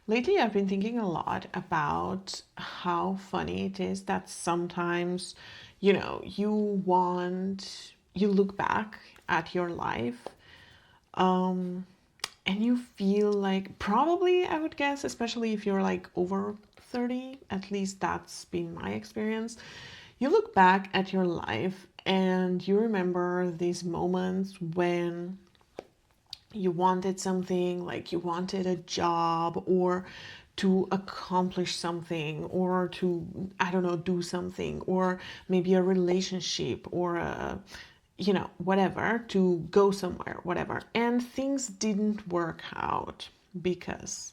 Lately, I've been thinking a lot about how funny it is that sometimes, you look back at your life, um, and you feel like, probably, I would guess, especially if you're like over 30, at least that's been my experience. You look back at your life and you remember these moments when you wanted something, like you wanted a job or to accomplish something or to, I don't know, do something, or maybe a relationship or whatever, to go somewhere, whatever. And things didn't work out because,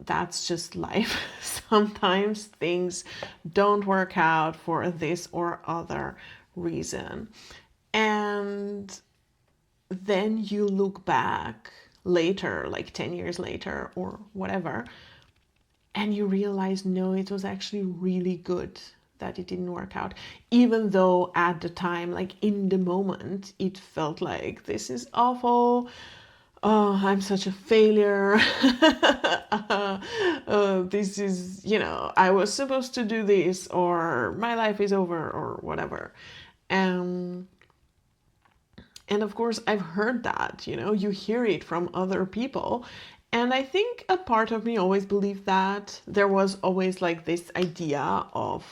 that's just life. Sometimes things don't work out for this or other reason. And then you look back later, like 10 years later or whatever, and you realize, no, it was actually really good that it didn't work out. Even though at the time, like in the moment, it felt like this is awful. Oh, I'm such a failure. This is, I was supposed to do this, or my life is over, or whatever. Um, and of course, I've heard that, you hear it from other people. And I think a part of me always believed that there was always like this idea of,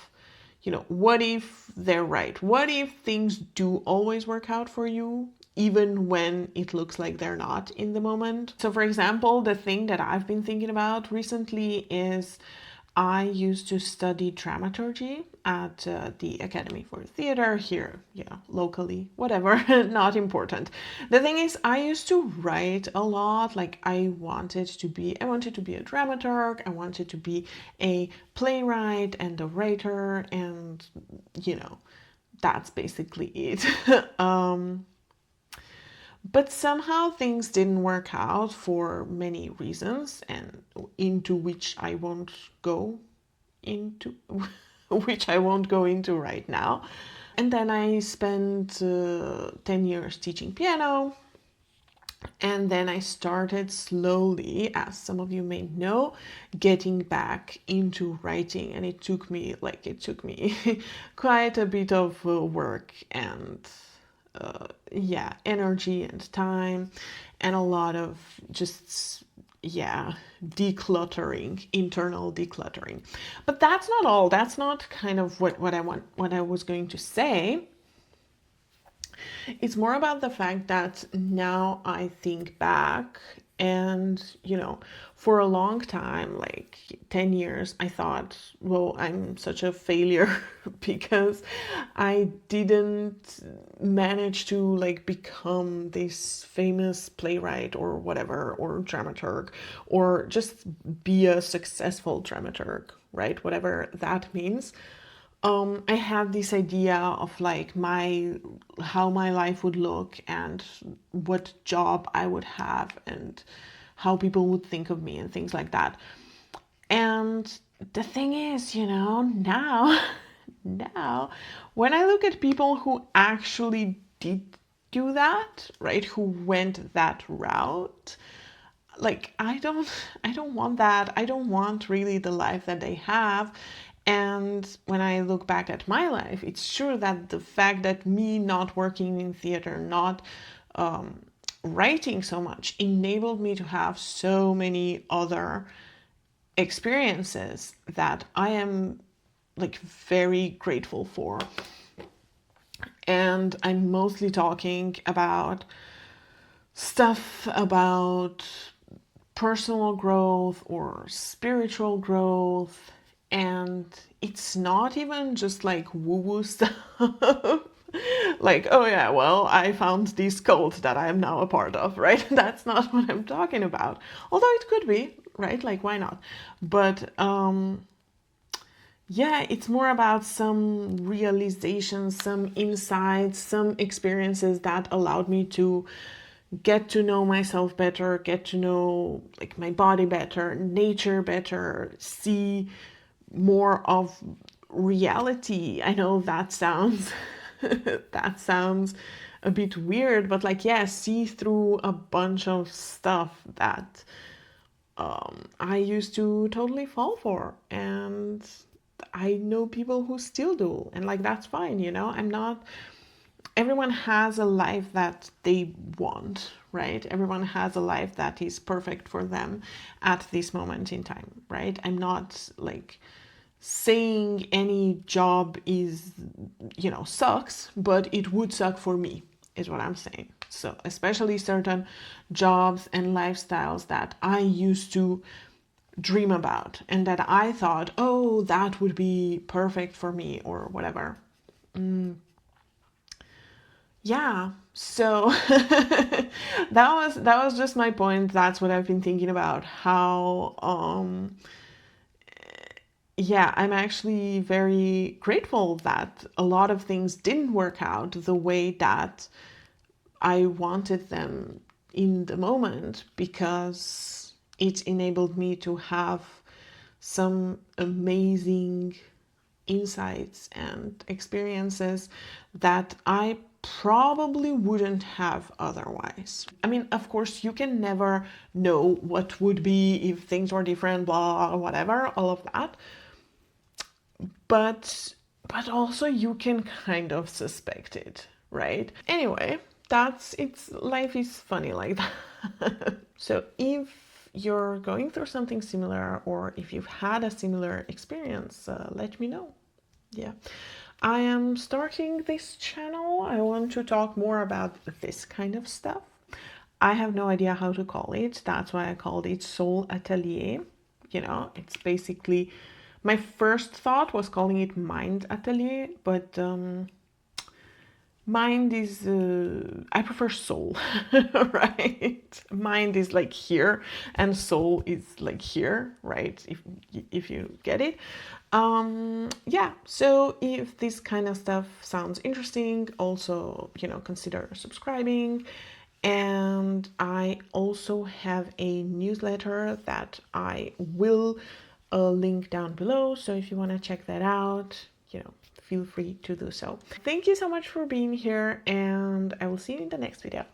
what if they're right? What if things do always work out for you, even when it looks like they're not in the moment? So, for example, the thing that I've been thinking about recently is I used to study dramaturgy at the Academy for Theatre here, locally, whatever, not important. The thing is, I used to write a lot. Like I wanted to be a dramaturg, I wanted to be a playwright and a writer, and that's basically it. But somehow things didn't work out for many reasons, and into which I won't go into, which I won't go into right now. And then I spent 10 years teaching piano. And then I started slowly, as some of you may know, getting back into writing. And it took me quite a bit of work and energy and time, and a lot of just decluttering, internal decluttering. But that's not all. That's not kind of what I was going to say. It's more about the fact that now I think back, and, for a long time, like 10 years, I thought, well, I'm such a failure because I didn't manage to like become this famous playwright or whatever, or dramaturg, or just be a successful dramaturg, right? Whatever that means. I had this idea of like how my life would look and what job I would have and how people would think of me and things like that. And the thing is, now, now, when I look at people who actually did do that, right, who went that route, like I don't want that. I don't want really the life that they have. And when I look back at my life, it's true that the fact that me not working in theater, not writing so much, enabled me to have so many other experiences that I am like very grateful for. And I'm mostly talking about stuff about personal growth or spiritual growth. And it's not even just like woo-woo stuff. Like, oh yeah, well, I found this cult that I am now a part of, right? That's not what I'm talking about. Although it could be, right? Like, why not? But it's more about some realizations, some insights, some experiences that allowed me to get to know myself better, get to know like my body better, nature better, see more of reality. I know that sounds that sounds a bit weird, but like, see through a bunch of stuff that I used to totally fall for, and I know people who still do, and like that's fine, you know. I'm not Everyone has a life that they want, right? Everyone has a life that is perfect for them at this moment in time, right? I'm not like saying any job is, sucks, but it would suck for me, is what I'm saying. So, especially certain jobs and lifestyles that I used to dream about and that I thought, oh, that would be perfect for me or whatever. Yeah, so that was just my point. That's what I've been thinking about, how yeah, I'm actually very grateful that a lot of things didn't work out the way that I wanted them in the moment, because it enabled me to have some amazing insights and experiences that I probably wouldn't have otherwise. I mean, of course, you can never know what would be if things were different, blah, whatever, all of that. But also you can kind of suspect it, right? Anyway, life is funny like that. So if you're going through something similar, or if you've had a similar experience, let me know. Yeah, I am starting this channel. I want to talk more about this kind of stuff. I have no idea how to call it. That's why I called it Soul Atelier. It's basically, my first thought was calling it Mind Atelier, but mind is, I prefer soul, right? Mind is like here, and soul is like here, right? If you get it. Yeah, so if this kind of stuff sounds interesting, also, consider subscribing. And I also have a newsletter that I will link down below. So if you want to check that out, feel free to do so. Thank you so much for being here, and I will see you in the next video.